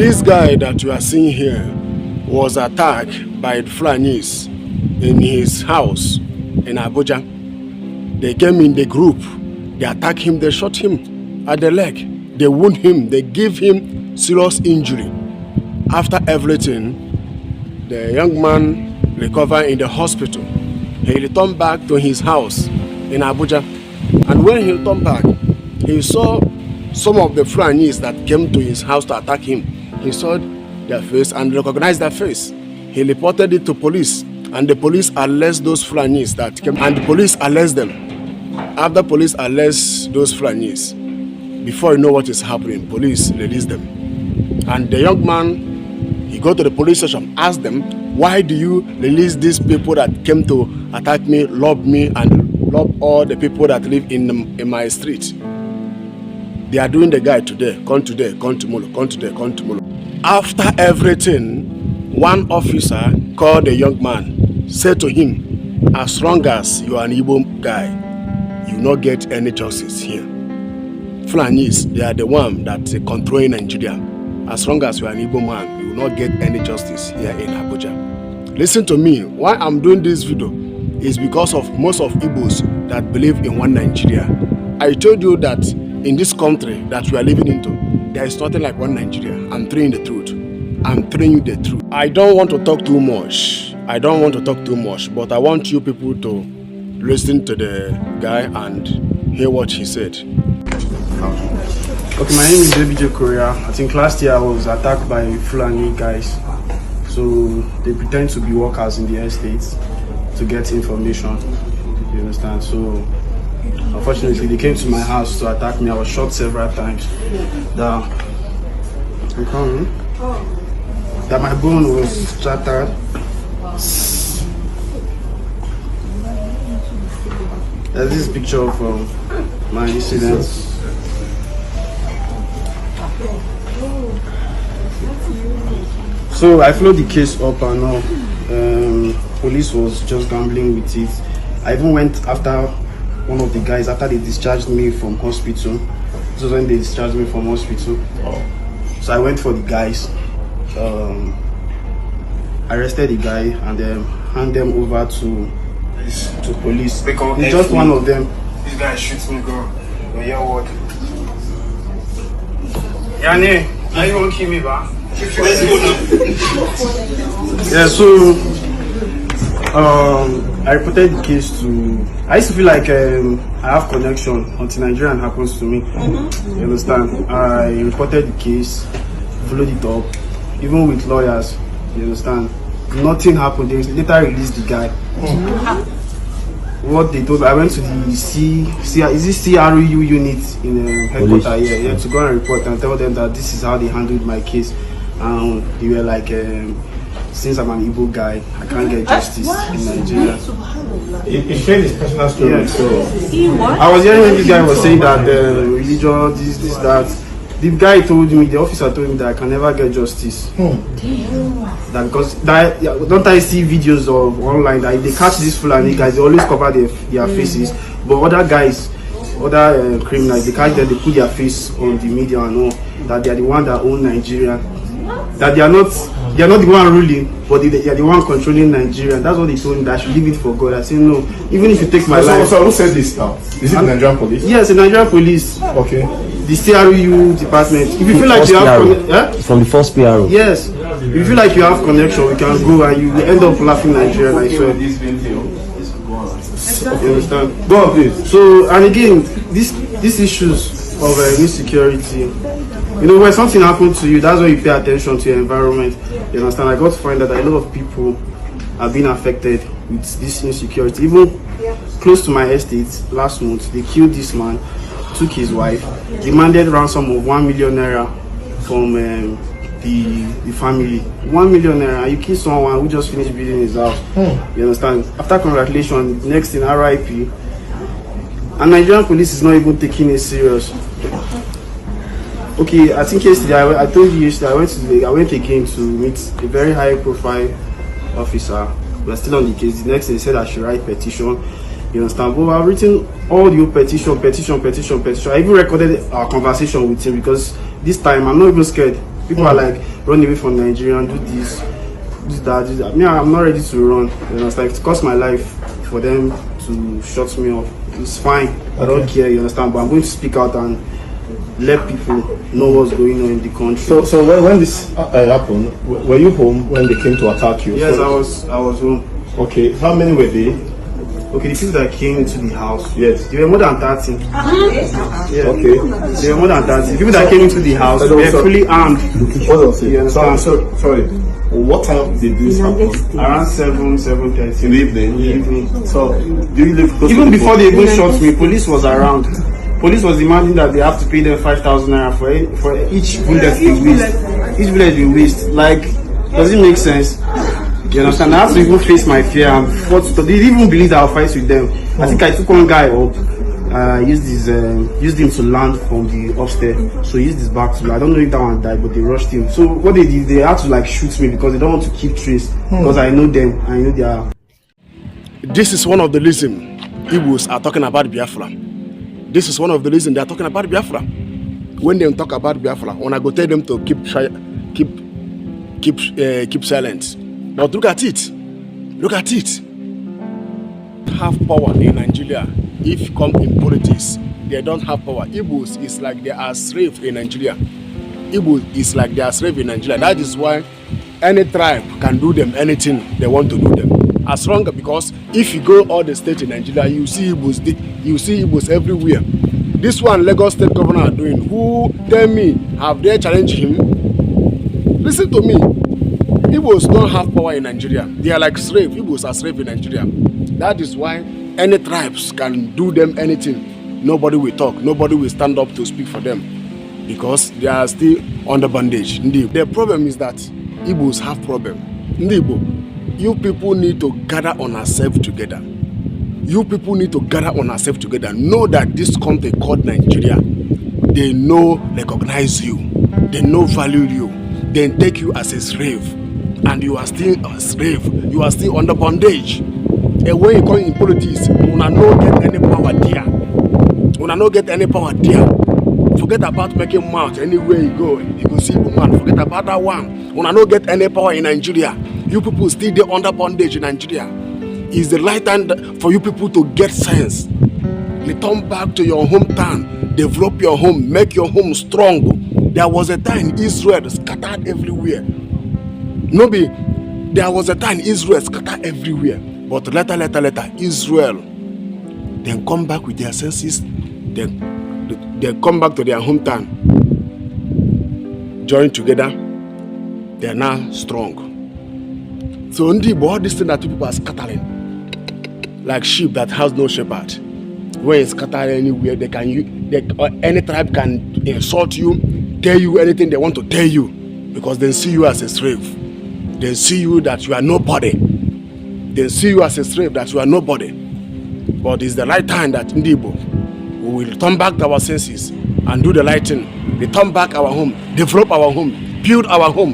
This guy that you are seeing here was attacked by Fulanis in his house in Abuja. They came in the group, they attacked him, they shot him at the leg, they wound him, they give him serious injury. After everything, the young man recovered in the hospital. He returned back to his house in Abuja. And when he returned back, he saw some of the Fulanis that came to his house to attack him. He saw their face and recognized their face. He reported it to police, and the police arrested those Fulanis that came, and the police arrested them. After police arrest those Fulanis, before you know what is happening, police release them. And the young man, he go to the police station, ask them, why do you release these people that came to attack me, rob me, and rob all the people that live in my street? They are doing the guy today, come today, come tomorrow, come today, come tomorrow. After everything, one officer called the young man, said to him, as long as you are an Igbo guy, you will not get any justice here. Fulanis, they are the one that control Nigeria. As long as you are an Igbo man, you will not get any justice here in Abuja. Listen to me, why I'm doing this video is because of most of Igbos that believe in one Nigeria. I told you that in this country that we are living into, there is nothing like one Nigeria. I'm telling you the truth. I'm telling you the truth. I don't want to talk too much. But I want you people to listen to the guy and hear what he said. Okay, my name is David Korea. I think last year I was attacked by Fulani guys. So they pretend to be workers in the estates to get information. You understand? So unfortunately, they came to my house to attack me. I was shot several times. That my bone was shattered. There's this picture from my incident. So I followed the case up and all. Police was just gambling with it. I even went after one of the guys after they discharged me from hospital. This was when they discharged me from hospital. So I went for the guys, arrested the guy and then hand them over to police. It's just one of them. This guy shoots me, girl. You hear what? Yane, now you won't kill me, ba? Let's go now. Yeah, so I reported the case to. I used to feel like I have connection until Nigerian happens to me. You understand? I reported the case, followed it up, even with lawyers. You understand? Nothing happened. They later released the guy. What they told me, I went to the CRU unit in headquarters here to go and report and tell them that this is how they handled my case. They were like, since I'm an Igbo guy, I can't get justice in Nigeria. He shared his personal story. Yeah. So I was hearing when this guy was saying that religion, this, that. The guy told me, the officer told me that I can never get justice. That because don't I see videos of online that if they catch these Fulani guys, they always cover their faces. But other guys, other criminals, they catch them, they put their face on the media and all that they are the one that own Nigeria. That they are not the one ruling, but they are the one controlling Nigeria. That's what they told me, that I should leave it for God. I said no, even if you take my life. So who said this now? Is it the Nigerian police? Yes, the Nigerian police. Okay. The CRU department. If you feel like you have from the first PRO. Yes. If you feel like you have connection, we can go and you will end up laughing Nigerian, I swear. You understand? Go on, please. So, and again, these issues of insecurity, you know, when something happens to you, that's when you pay attention to your environment. You understand? I got to find that a lot of people have been affected with this insecurity. Even close to my estate, last month, they killed this man, took his wife, demanded ransom of 1 million naira from the family. 1 million naira. You kill someone who just finished building his house. You understand? After congratulations, next in RIP. And Nigerian police is not even taking it serious. Okay, I think yesterday, I told you yesterday, I went again to meet a very high profile officer. We're still on the case. The next day they said I should write petition. You understand? But I've written all the petition. I even recorded our conversation with him because this time I'm not even scared. People are like, run away from Nigeria and do this, this, that. Me, I'm not ready to run. You understand? It cost my life for them to shut me up. It's fine. I don't care, you understand? But I'm going to speak out and let people know what's going on in the country. So when this happened, were you home when they came to attack you? Yes, I was home. Okay, how many were they? Okay, the people that came into the house, Yes. they were more than 30. Yeah. Okay. They were more than 30. The people that came into the house were fully armed. Hold on, You understand? sorry. What time did this happen? Around 7:30 In the evening. in the evening. So, do you live close Even to the before phone? they even shot me, police was around. Police was demanding that they have to pay them 5,000 naira for each bullet they waste. Each bullet they waste. Like, does it make sense? You understand? I have to even face my fear and fought. They didn't even believe that I'll fight with them. I think I took one guy up. Used him to land from the upstairs. So he used his back to. I don't know if that one died, but they rushed him. So what they did, they had to like shoot me because they don't want to keep trace. Because I know them. I know they are. This is one of the reasons Igbos are talking about Biafra. This is one of the reasons they are talking about Biafra. When they talk about Biafra, when I go tell them to keep silent. But look at it. Look at it. Have power in Nigeria. If you come in politics, they don't have power. Igbos is like they are slave in Nigeria. Igbo is like they are slave in Nigeria. That is why any tribe can do them anything they want to do them. As long because if you go all the states in Nigeria, you see Igbos everywhere. This one Lagos State Governor are doing. Who tell me have they challenged him? Listen to me. Igbos don't have power in Nigeria. They are like slave. Igbos are slave in Nigeria. That is why any tribes can do them anything. Nobody will talk. Nobody will stand up to speak for them because they are still under bondage. The problem is that Igbos have problem. Igbo, you people need to gather on ourselves together. You people need to gather on ourselves together. Know that this country called Nigeria, they know recognize you. They know value you. They take you as a slave. And you are still a slave. You are still under bondage. And when you come in politics, una no get any power there. Una no get any power there. Forget about making mouth anywhere you go. You go see woman. Forget about that one. Una no get any power in Nigeria. You people still there under bondage in Nigeria. It's the right time for you people to get sense. Return back to your hometown. Develop your home. Make your home strong. There was a time Israel scattered everywhere. There was a time Israel scattered everywhere. But later, Israel then come back with their senses. They come back to their hometown. Join together. They are now strong. So all these things that people are scattering, like sheep that has no shepherd. When it's scattered anywhere, any tribe can insult you, tell you anything they want to tell you, because they see you as a slave. They see you that you are nobody. They see you as a slave that you are nobody. But it's the right time that Igbo we will turn back to our senses and do the right thing. Return back our home, develop our home, build our home.